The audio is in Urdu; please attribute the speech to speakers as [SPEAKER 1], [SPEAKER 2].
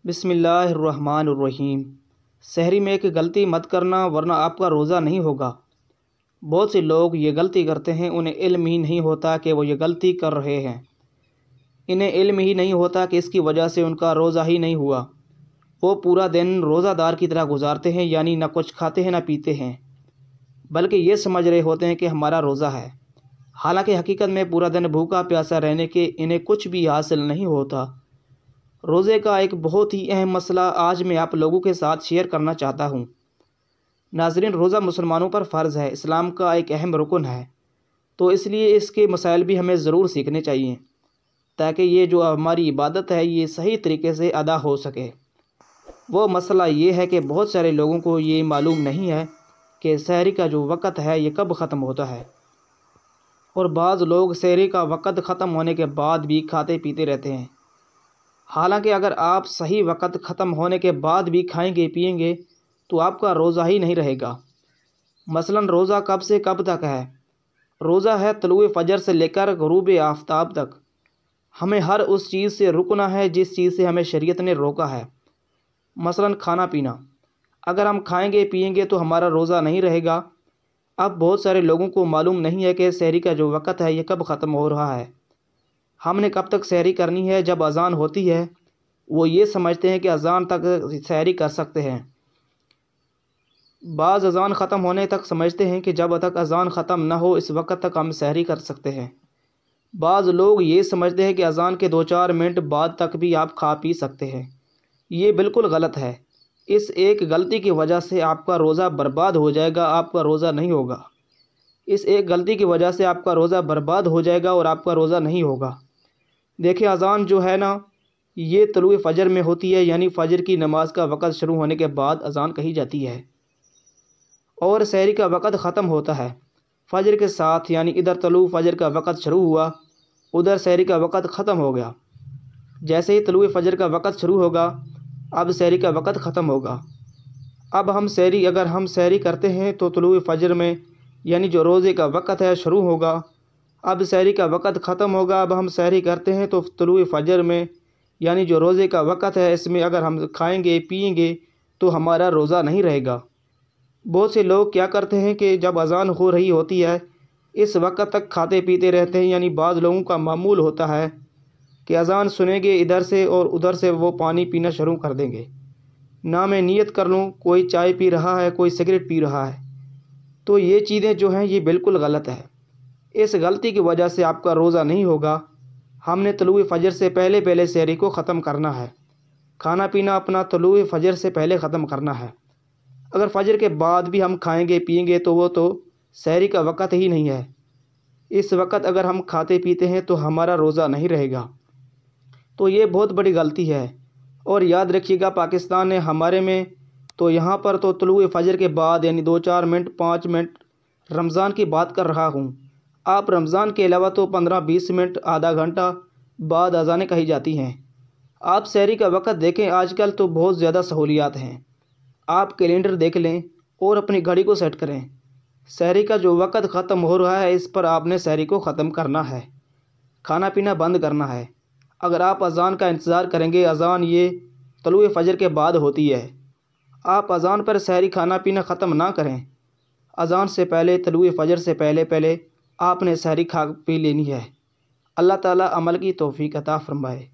[SPEAKER 1] بسم اللہ الرحمن الرحیم۔ سحری میں ایک غلطی مت کرنا ورنہ آپ کا روزہ نہیں ہوگا۔ بہت سے لوگ یہ غلطی کرتے ہیں، انہیں علم ہی نہیں ہوتا کہ وہ یہ غلطی کر رہے ہیں۔ انہیں علم ہی نہیں ہوتا کہ اس کی وجہ سے ان کا روزہ ہی نہیں ہوا۔ وہ پورا دن روزہ دار کی طرح گزارتے ہیں، یعنی نہ کچھ کھاتے ہیں نہ پیتے ہیں، بلکہ یہ سمجھ رہے ہوتے ہیں کہ ہمارا روزہ ہے، حالانکہ حقیقت میں پورا دن بھوکا پیاسا رہنے کے انہیں کچھ بھی حاصل نہیں ہوتا۔ روزے کا ایک بہت ہی اہم مسئلہ آج میں آپ لوگوں کے ساتھ شیئر کرنا چاہتا ہوں۔ ناظرین، روزہ مسلمانوں پر فرض ہے، اسلام کا ایک اہم رکن ہے، تو اس لیے اس کے مسائل بھی ہمیں ضرور سیکھنے چاہیے تاکہ یہ جو ہماری عبادت ہے یہ صحیح طریقے سے ادا ہو سکے۔ وہ مسئلہ یہ ہے کہ بہت سارے لوگوں کو یہ معلوم نہیں ہے کہ سحری کا جو وقت ہے یہ کب ختم ہوتا ہے، اور بعض لوگ سحری کا وقت ختم ہونے کے بعد بھی کھاتے پیتے رہتے ہیں۔ حالانکہ اگر آپ صحیح وقت ختم ہونے کے بعد بھی کھائیں گے پئیں گے تو آپ کا روزہ ہی نہیں رہے گا۔ مثلاً روزہ کب سے کب تک ہے؟ روزہ ہے طلوع فجر سے لے کر غروب آفتاب تک۔ ہمیں ہر اس چیز سے رکنا ہے جس چیز سے ہمیں شریعت نے روکا ہے۔ مثلاً کھانا پینا، اگر ہم کھائیں گے پئیں گے تو ہمارا روزہ نہیں رہے گا۔ اب بہت سارے لوگوں کو معلوم نہیں ہے کہ سحری کا جو وقت ہے یہ کب ختم ہو رہا ہے۔ ہم نے کب تک سحری کرنی ہے؟ جب اذان ہوتی ہے وہ یہ سمجھتے ہیں کہ اذان تک سحری کر سکتے ہیں۔ بعض اذان ختم ہونے تک سمجھتے ہیں کہ جب تک اذان ختم نہ ہو اس وقت تک ہم سحری کر سکتے ہیں۔ بعض لوگ یہ سمجھتے ہیں کہ اذان کے 2-4 منٹ بعد تک بھی آپ کھا پی سکتے ہیں۔ یہ بالکل غلط ہے۔ اس ایک غلطی کی وجہ سے آپ کا روزہ برباد ہو جائے گا، آپ کا روزہ نہیں ہوگا۔ اس ایک غلطی کی وجہ سے آپ کا روزہ برباد ہو جائے گا اور آپ کا روزہ نہیں ہوگا۔ دیکھیں، اذان جو ہے نا یہ طلوع فجر میں ہوتی ہے، یعنی فجر کی نماز کا وقت شروع ہونے کے بعد اذان کہی جاتی ہے، اور سحری کا وقت ختم ہوتا ہے فجر کے ساتھ، یعنی ادھر طلوع فجر کا وقت شروع ہوا ادھر سحری کا وقت ختم ہو گیا۔ جیسے ہی طلوع فجر کا وقت شروع ہوگا اب سحری کا وقت ختم ہوگا۔ اب اگر ہم سحری کرتے ہیں تو طلوع فجر میں، یعنی جو روزے کا وقت ہے شروع ہوگا، اب سحری کا وقت ختم ہوگا۔ اب ہم سحری کرتے ہیں تو طلوع فجر میں، یعنی جو روزے کا وقت ہے اس میں اگر ہم کھائیں گے پئیں گے تو ہمارا روزہ نہیں رہے گا۔ بہت سے لوگ کیا کرتے ہیں کہ جب اذان ہو رہی ہوتی ہے اس وقت تک کھاتے پیتے رہتے ہیں، یعنی بعض لوگوں کا معمول ہوتا ہے کہ اذان سنیں گے ادھر سے اور ادھر سے وہ پانی پینا شروع کر دیں گے۔ نہ میں نیت کر لوں، کوئی چائے پی رہا ہے، کوئی سگریٹ پی رہا ہے، تو یہ چیزیں جو ہیں یہ بالکل غلط ہے۔ اس غلطی کی وجہ سے آپ کا روزہ نہیں ہوگا۔ ہم نے طلوع فجر سے پہلے سحری کو ختم کرنا ہے۔ کھانا پینا اپنا طلوع فجر سے پہلے ختم کرنا ہے۔ اگر فجر کے بعد بھی ہم کھائیں گے پئیں گے تو وہ تو سحری کا وقت ہی نہیں ہے۔ اس وقت اگر ہم کھاتے پیتے ہیں تو ہمارا روزہ نہیں رہے گا۔ تو یہ بہت بڑی غلطی ہے، اور یاد رکھیے گا پاکستان نے ہمارے میں تو یہاں پر تو طلوع فجر کے بعد، یعنی 2-4 منٹ 5 منٹ رمضان کی بات کر رہا ہوں۔ آپ رمضان کے علاوہ تو 15-20 منٹ آدھا گھنٹہ بعد اذانیں کہی جاتی ہیں۔ آپ سحری کا وقت دیکھیں، آج کل تو بہت زیادہ سہولیات ہیں۔ آپ کیلنڈر دیکھ لیں اور اپنی گھڑی کو سیٹ کریں۔ سحری کا جو وقت ختم ہو رہا ہے اس پر آپ نے سحری کو ختم کرنا ہے، کھانا پینا بند کرنا ہے۔ اگر آپ اذان کا انتظار کریں گے، اذان یہ طلوع فجر کے بعد ہوتی ہے، آپ اذان پر سحری کھانا پینا ختم نہ کریں۔ اذان سے پہلے، طلوع فجر سے پہلے آپ نے سحری کھا پی لینی ہے۔ اللہ تعالیٰ عمل کی توفیق عطا فرمائے۔